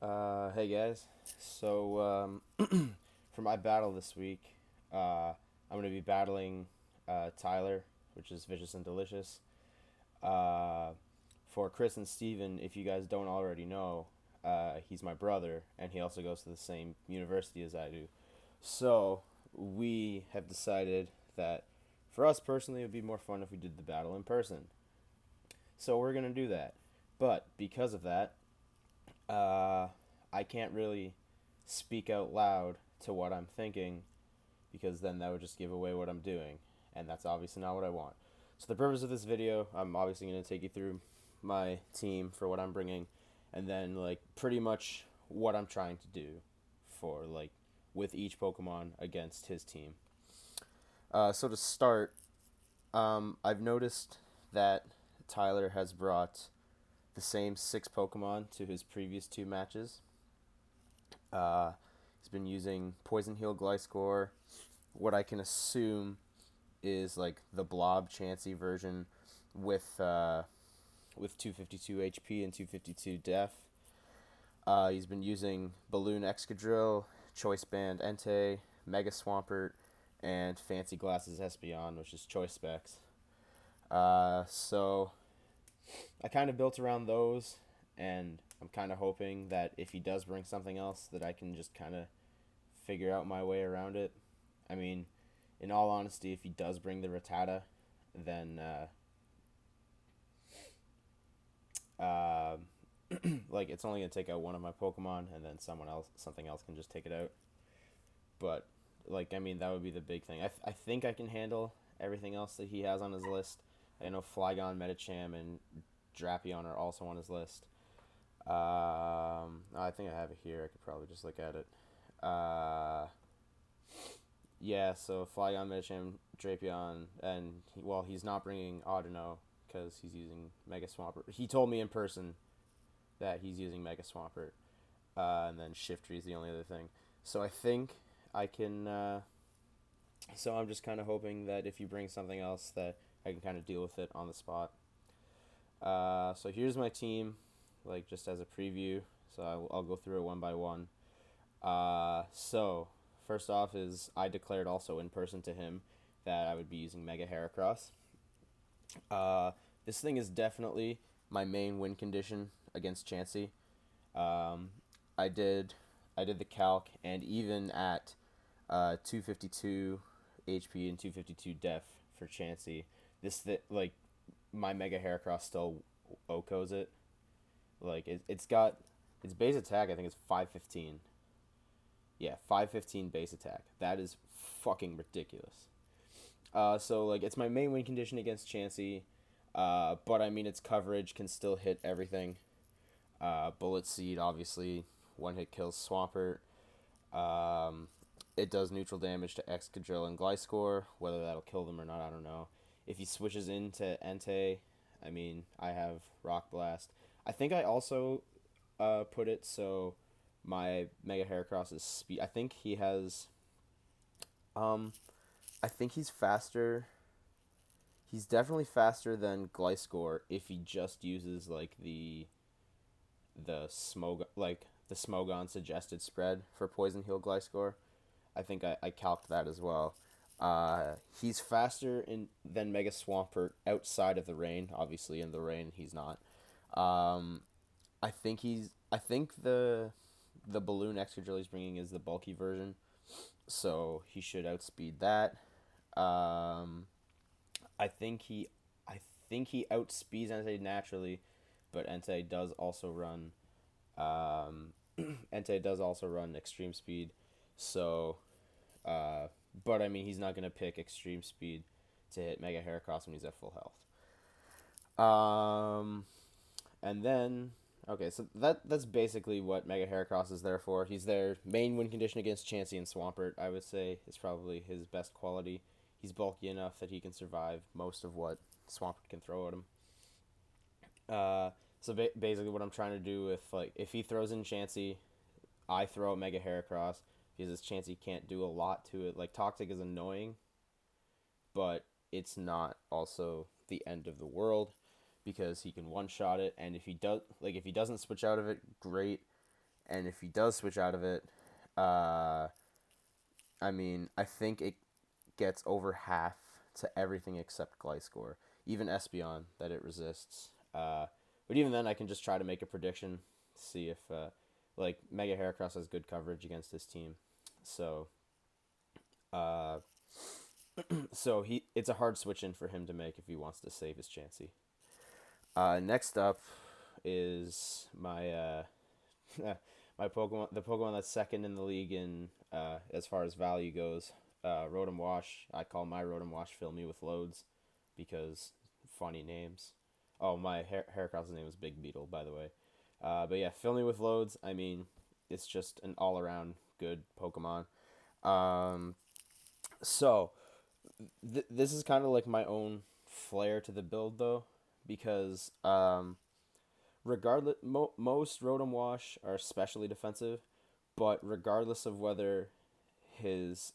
Hey guys. For my battle this week, I'm going to be battling Tyler, which is Vicious and Delicious. Uh, for Chris and Steven, if you guys don't already know, he's my brother, and he also goes to the same university as I do. So, we have decided that for us personally, it would be more fun if we did the battle in person. So, we're going to do that. But because of that, uh, I can't really speak out loud to what I'm thinking because then that would just give away what I'm doing, and that's obviously not what I want. So the purpose of this video, I'm obviously going to take you through my team for what I'm bringing, and then like pretty much what I'm trying to do for like with each Pokemon against his team. So to start, I've noticed that Tyler has brought the same six Pokemon to his previous two matches. Uh, he's been using Poison Heal Gliscor, what I can assume is like the Blob Chansey version with 252 HP and 252 Def. He's been using Balloon Excadrill, Choice Band Entei, Mega Swampert, and Fancy Glasses Espeon, which is Choice Specs. So I kind of built around those, and I'm kind of hoping that if he does bring something else, that I can just kind of figure out my way around it. I mean, in all honesty, if he does bring the Rattata, then uh, like it's only gonna take out one of my Pokemon, and then something else can just take it out. But like, I mean, that would be the big thing. I think I can handle everything else that he has on his list. I know Flygon, Medicham, and Drapion are also on his list. I think I have it here. I could probably just look at it. Yeah, so Flygon, Medicham, Drapion, and he's not bringing Audino because he's using Mega Swampert. He told me in person that he's using Mega Swampert, and then Shiftry is the only other thing. So I think I can. So I'm just kind of hoping that if you bring something else, that I can kind of deal with it on the spot. So here's my team, like just as a preview. So I'll go through it one by one. So first off is I declared also in person to him that I would be using Mega Heracross. Uh, this thing is definitely my main win condition against Chansey. Um, I did I did the calc, and even at 252 HP and 252 Def for Chansey, like my Mega Heracross still OHKOs it. Like it's got its base attack. I think it's 515. Yeah, 515 base attack. That is fucking ridiculous. So like it's my main win condition against Chansey, but I mean its coverage can still hit everything. Bullet Seed obviously one hit kills Swampert. Um, it does neutral damage to Excadrill and Gliscor. Whether that'll kill them or not, I don't know. If he switches into Entei, I mean I have Rock Blast. I think I also put it so my Mega Heracross is speed. Um, I think he's faster. He's definitely faster than Gliscor if he just uses like the Smogon suggested spread for Poison Heal Gliscor. I think I calced that as well. He's faster than Mega Swampert outside of the rain. Obviously, in the rain, he's not. Um, I think the balloon Excadrill he's bringing is the bulky version, so he should outspeed that. Um, I think he I think he outspeeds Entei naturally, but Entei does also run um, Entei does also run extreme speed, so uh, but I mean he's not gonna pick extreme speed to hit Mega Heracross when he's at full health. Um, and then okay, so that's basically what Mega Heracross is there for. He's their main win condition against Chansey and Swampert. I would say is probably his best quality. He's bulky enough that he can survive most of what Swampert can throw at him. Uh, basically, what I'm trying to do with like if he throws in Chansey, I throw out Mega Heracross because his Chansey can't do a lot to it. Like Toxic is annoying, but it's not also the end of the world because he can one shot it, and if he doesn't switch out of it, great. and if he does switch out of it, uh, I mean, I think it gets over half to everything except Gliscor, even Espeon that it resists. But even then, I can just try to make a prediction, see if like Mega Heracross has good coverage against this team. So, uh, so it's a hard switch in for him to make if he wants to save his Chansey. Next up is my my Pokemon, the Pokemon that's second in the league in as far as value goes. Rotom Wash. I call my Rotom Wash Fill Me with Loads because funny names. Oh, my Heracross's name is Big Beetle, by the way. But yeah, Fill Me with Loads. I mean, it's just an all around good Pokemon. Um, so this is kind of like my own flair to the build though, because regardless, most Rotom Wash are especially defensive, but regardless of his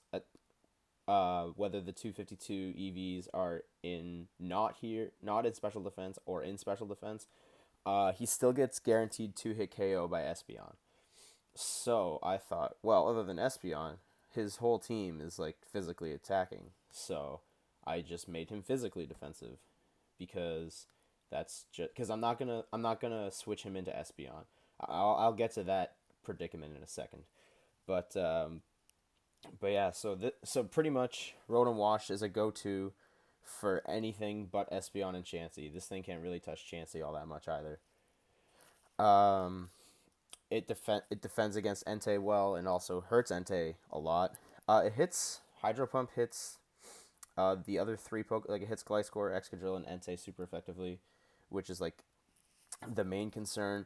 whether the 252 EVs are in not in special defense or in special defense, he still gets guaranteed 2-hit KO by Espeon. So I thought, well, other than Espeon, his whole team is like physically attacking. So I just made him physically defensive because that's just because I'm not gonna switch him into Espeon. I'll get to that predicament in a second, but yeah. So pretty much Rotom Wash is a go-to for anything but Espeon and Chansey. This thing can't really touch Chansey all that much either. Um, it defends against Entei well and also hurts Entei a lot. It hits Hydro Pump hits the other three like it hits Gliscor, Excadrill, and Entei super effectively, which is like the main concern.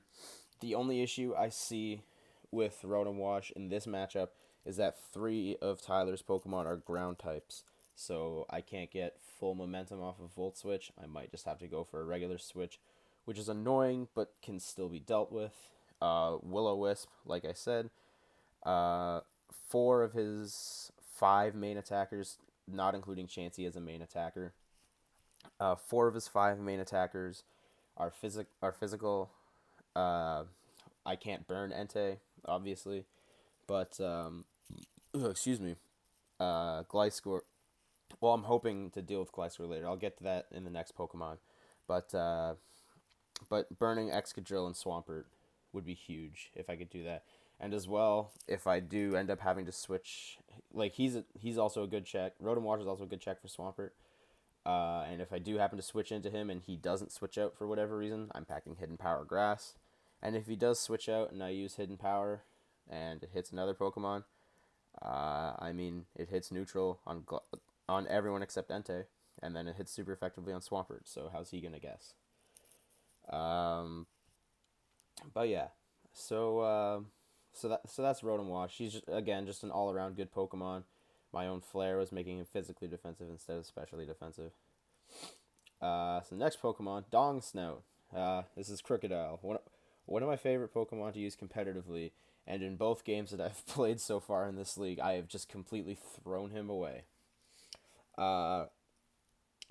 The only issue I see with Rotom Wash in this matchup is that 3 of Tyler's Pokemon are ground types. So I can't get full momentum off of Volt Switch. I might just have to go for a regular switch, which is annoying but can still be dealt with. Will-O-Wisp, like I said, 4 of his 5 main attackers, not including Chansey as a main attacker, 4 of his 5 main attackers are physical. Uh, I can't burn Entei, obviously, but excuse me. Gliscor. Well, I'm hoping to deal with Gliscor later. I'll get to that in the next Pokemon, but burning Excadrill and Swampert would be huge if I could do that. And as well, if I do end up having to switch, like he's also a good check. Rotom Wash is also a good check for Swampert. And if I do happen to switch into him and he doesn't switch out for whatever reason, I'm packing Hidden Power Grass. And if he does switch out and I use Hidden Power and it hits another Pokemon, I mean, it hits neutral on everyone except Entei, and then it hits super effectively on Swampert. So how's he gonna guess? Um, but yeah, so that's Rotom Wash. He's just an all around good Pokemon. My own flair was making him physically defensive instead of specially defensive. So next Pokemon, Dong Snout. This is Crocodile. One of my favorite Pokemon to use competitively, and in both games that I've played so far in this league, I have just completely thrown him away. Uh,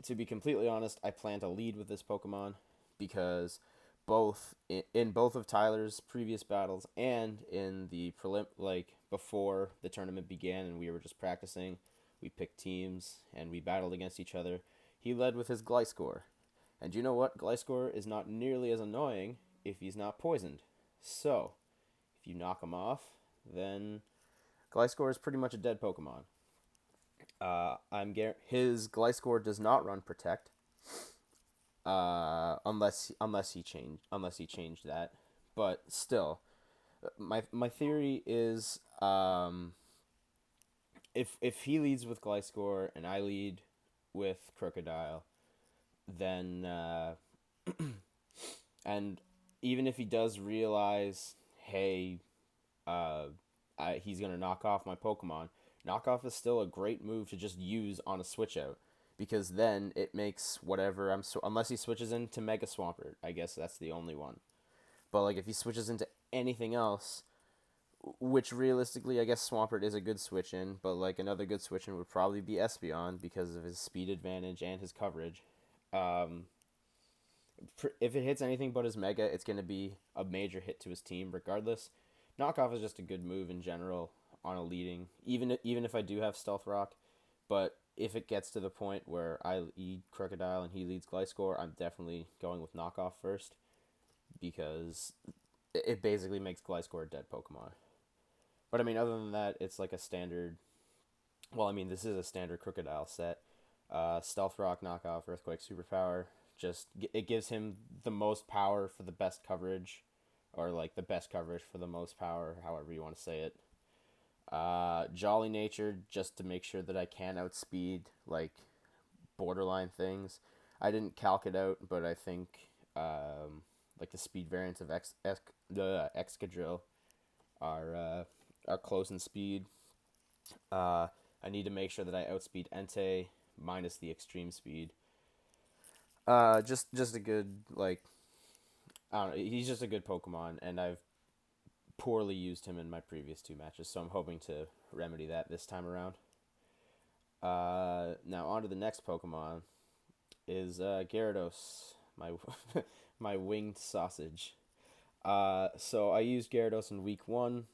to be completely honest, I plan to lead with this Pokemon because in both of Tyler's previous battles and in the before the tournament began and we were just practicing, we picked teams and we battled against each other. He led with his Gliscor. And you know what? Gliscor is not nearly as annoying if he's not poisoned. So, if you knock him off, then Gliscor is pretty much a dead Pokemon. His Gliscor does not run Protect, unless he changed that. But still, my theory is if he leads with Gliscor and I lead with Crocodile, then and even if he does realize, hey, he's gonna knock off my Pokemon. Knockoff is still a great move to just use on a switch out, because then it makes whatever unless he switches into Mega Swampert, I guess that's the only one. But like if he switches into anything else, which realistically I guess Swampert is a good switch in, but like another good switch in would probably be Espeon because of his speed advantage and his coverage. Um, if it hits anything but his Mega, it's going to be a major hit to his team regardless, knockoff is just a good move in general on a leading, even if I do have stealth rock. But if it gets to the point where I lead Crocodile and he leads Gliscor, I'm definitely going with knockoff first because it basically makes Gliscor a dead Pokemon. But I mean, other than that, it's like a standard. Well, I mean, this is a standard Crocodile set. Stealth Rock, knockoff, Earthquake, superpower. Just it gives him the most power for the best coverage, or like the best coverage for the most power, however you want to say it. Jolly Nature, just to make sure that I can outspeed like borderline things. I didn't calc it out, but I think like the speed variants of Excadrill are close in speed. I need to make sure that I outspeed Entei minus the extreme speed. Just a good like I don't know. He's just a good Pokemon, and I've poorly used him in my previous two matches, so I'm hoping to remedy that this time around. Now on to the next Pokemon is Gyarados, my my winged sausage. So I used Gyarados in week one.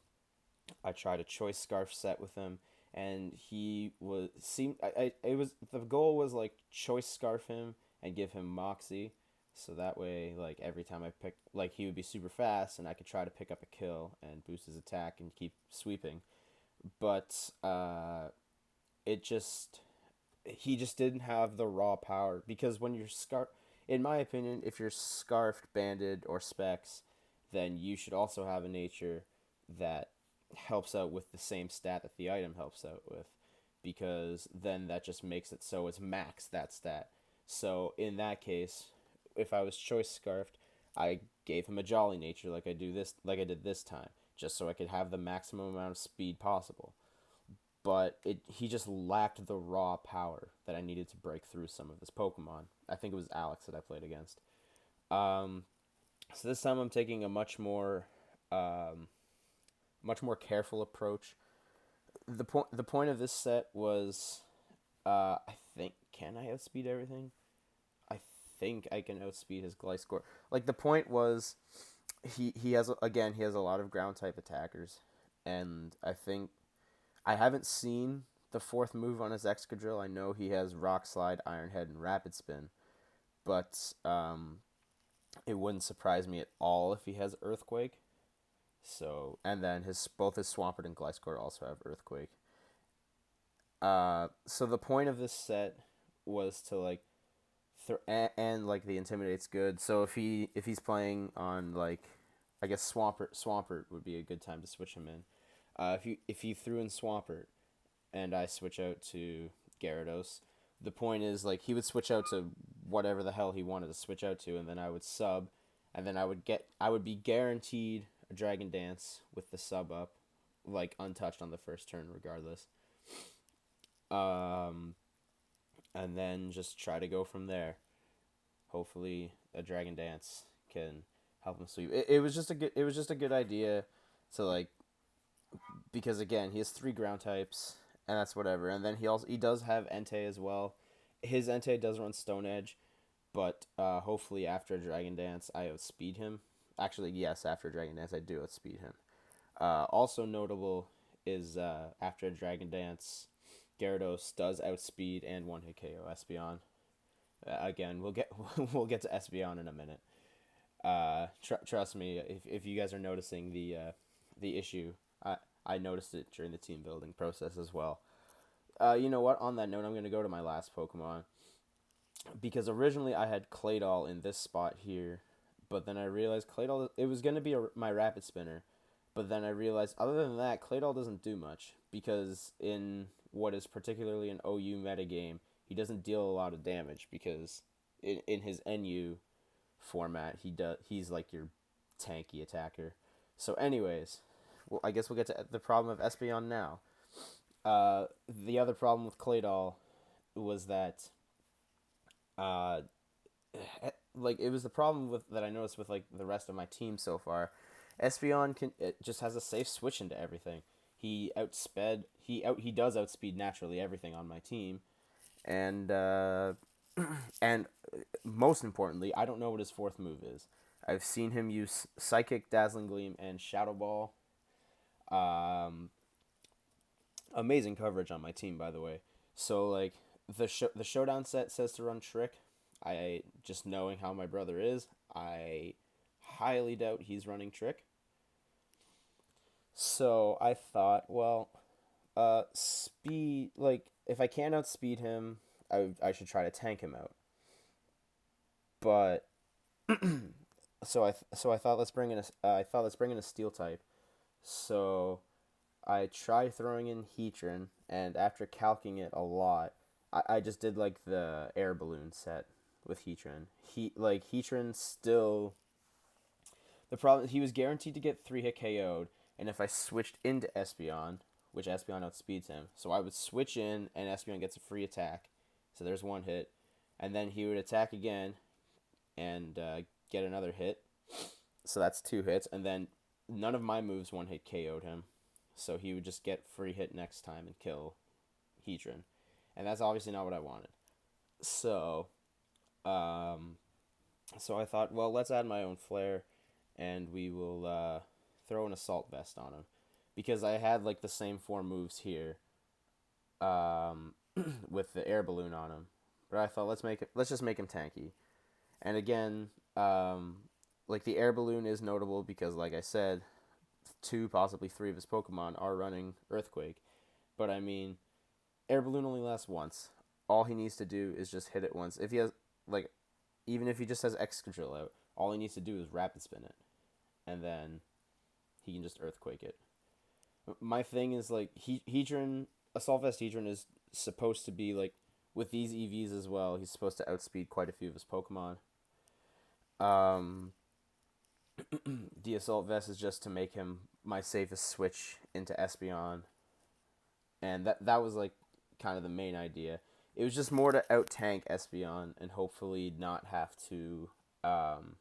I tried a choice scarf set with him, and he was seemed I it was the goal was like choice scarf him and give him Moxie, so that way like every time I pick like he would be super fast and I could try to pick up a kill and boost his attack and keep sweeping, but it just he just didn't have the raw power because when you're in my opinion, if you're scarfed, banded, or specs, then you should also have a nature that helps out with the same stat that the item helps out with, because then that just makes it so it's max that stat. So in that case, if I was choice scarfed, I gave him a jolly nature like I did this time, just so I could have the maximum amount of speed possible. But he just lacked the raw power that I needed to break through some of his Pokemon. I think it was Alex that I played against. Um, so this time I'm taking a much more careful approach. The point of this set was, I think, can I outspeed everything? I think I can outspeed his Gliscor. Like the point was, he has he has a lot of ground type attackers, and I think I haven't seen the fourth move on his Excadrill. I know he has Rock Slide, Iron Head, and Rapid Spin, but it wouldn't surprise me at all if he has Earthquake. So and then his both his Swampert and Gliscor also have Earthquake. So the point of this set was to like, and like the Intimidate's good. So if he's playing on like, I guess Swampert would be a good time to switch him in. If you threw in Swampert and I switch out to Gyarados, the point is like he would switch out to whatever the hell he wanted to switch out to, and then I would sub, and then I would be guaranteed a Dragon Dance with the sub up, like untouched on the first turn regardless. Um, and then just try to go from there. Hopefully, a Dragon Dance can help him sweep. It was just a good idea to like, because again he has three ground types and that's whatever. And then he does have Entei as well. His Entei does run Stone Edge, but hopefully after Dragon Dance I outspeed him. Actually, yes, after Dragon Dance I do outspeed him. Also notable is after Dragon Dance, Gyarados does outspeed and one hit KO Espeon. Again, we'll get to Espeon in a minute. Trust me, if you guys are noticing the issue, I noticed it during the team building process as well. You know what? On that note, I'm going to go to my last Pokemon, because originally I had Claydol in this spot here, but then I realized Claydol, it was going to be my Rapid Spinner, but then I realized other than that, Claydol doesn't do much, because in what is particularly an OU metagame, he doesn't deal a lot of damage, because in his NU format, he's like your tanky attacker. So anyways, well, I guess we'll get to the problem of Espeon now. The other problem with Claydol was that, like it was the problem with that I noticed with like the rest of my team so far. Espeon it just has a safe switch into everything. He does outspeed naturally everything on my team, and and most importantly, I don't know what his fourth move is. I've seen him use Psychic, Dazzling Gleam, and Shadow Ball, Um, Amazing coverage on my team, by the way. So like the showdown set says to run Trick. I just knowing how my brother is, I highly doubt he's running Trick. So I thought, well, speed, like if I can't outspeed him, I should try to tank him out. But so I thought let's bring in a steel type. So I tried throwing in Heatran, and after calcing it a lot, I just did like the air balloon set with Heatran. Heatran still, the problem, he was guaranteed to get 3-hit KO'd, and if I switched into Espeon, which Espeon outspeeds him, so I would switch in and Espeon gets a free attack, so there's 1 hit, and then he would attack again and get another hit, so that's 2 hits, and then none of my moves 1-hit KO'd him, so he would just get free hit next time and kill Heatran, and that's obviously not what I wanted. So, um, so I thought, well, let's add my own flair, and we will throw an assault vest on him, because I had like the same 4 moves here, um, with the air balloon on him. But I thought let's just make him tanky. And again, like the air balloon is notable because, like I said, 2 possibly 3 of his Pokemon are running Earthquake. But I mean, air balloon only lasts once. All he needs to do is just hit it once. If he has like, even if he just has Excadrill out, all he needs to do is rapid spin it, and then he can just Earthquake it. My thing is like Heatran, Assault Vest Heatran is supposed to be like, with these EVs as well. He's supposed to outspeed quite a few of his Pokemon. Um, the Assault Vest is just to make him my safest switch into Espeon, and that was like kind of the main idea. It was just more to out tank Espeon and hopefully um,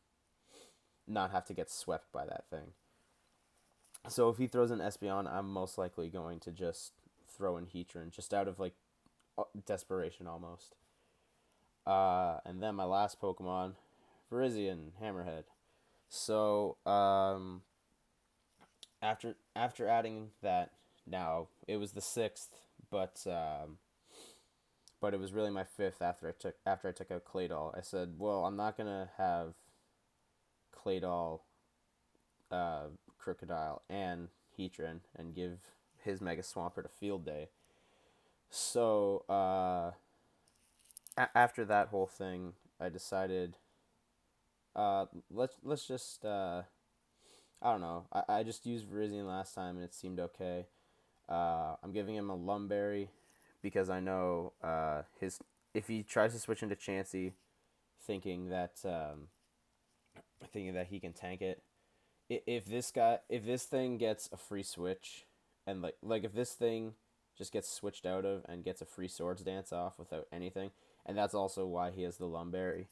not have to get swept by that thing. So if he throws an Espeon, I'm most likely going to just throw in Heatran, just out of like desperation almost. And then my last Pokemon, Virizion Hammerhead. So after adding that, now it was the 6th, but it was really my 5th after I took out Claydol. I said, well, I'm not gonna have Claydol, Crocodile, and Heatran and give his Mega Swampert a field day. So after that whole thing, I decided, let's just I don't know. I just used Virizion last time and it seemed okay. I'm giving him a Lumberry because I know his if he tries to switch into Chansey, thinking that he can tank it. If this thing gets a free switch, and like if this thing just gets switched out of and gets a free Swords Dance off without anything, and that's also why he has the Lumberry.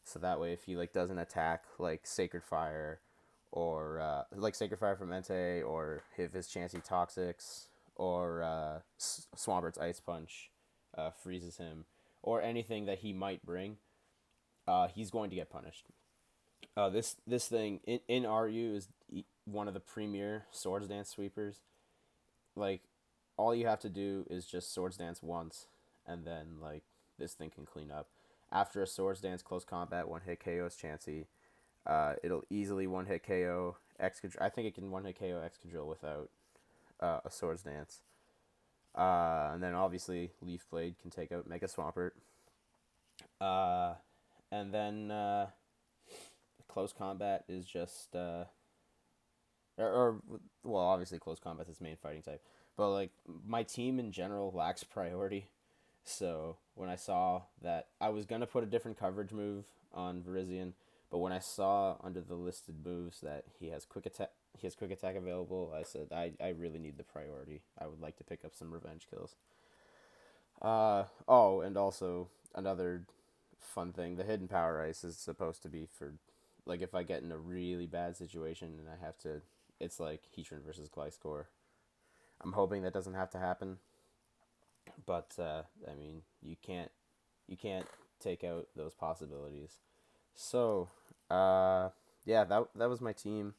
So that way, if he like doesn't attack like Sacred Fire, or like Sacred Fire from Entei, or if his Chansey Toxics, or Swampert's Ice Punch freezes him, or anything that he might bring, he's going to get punished. This thing in RU is one of the premier Swords Dance sweepers. Like, all you have to do is just Swords Dance once, and then like this thing can clean up. After a Swords Dance close combat, 1-hit KO's Chansey. It'll easily 1-hit KO Excadrill. I think it can 1-hit KO Excadrill without a Swords Dance. And then obviously Leaf Blade can take out Mega Swampert. And then close combat is just well, obviously close combat is main fighting type, but like my team in general lacks priority. So when I saw that, I was gonna put a different coverage move on Virizion, but when I saw under the listed moves that he has quick attack available, I said I really need the priority. I would like to pick up some revenge kills. Oh, and also another fun thing, the hidden power ice is supposed to be for, like, if I get in a really bad situation and I have to, it's like Heatran versus Gliscor. I'm hoping that doesn't have to happen, but I mean, you can't take out those possibilities. So, yeah, that was my team.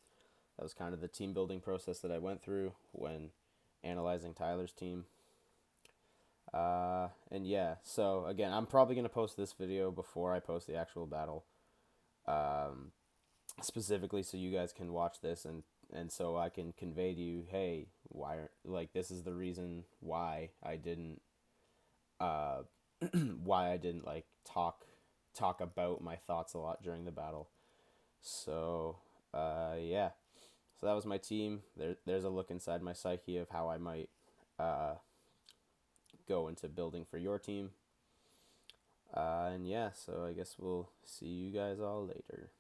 That was kind of the team building process that I went through when analyzing Tyler's team. And yeah, so again, I'm probably going to post this video before I post the actual battle. Um, Specifically so you guys can watch this and so I can convey to you, hey, like this is the reason why I didn't uh why I didn't like talk about my thoughts a lot during the battle. So, yeah. So that was my team. There's a look inside my psyche of how I might uh go into building for your team. And yeah, so I guess we'll see you guys all later.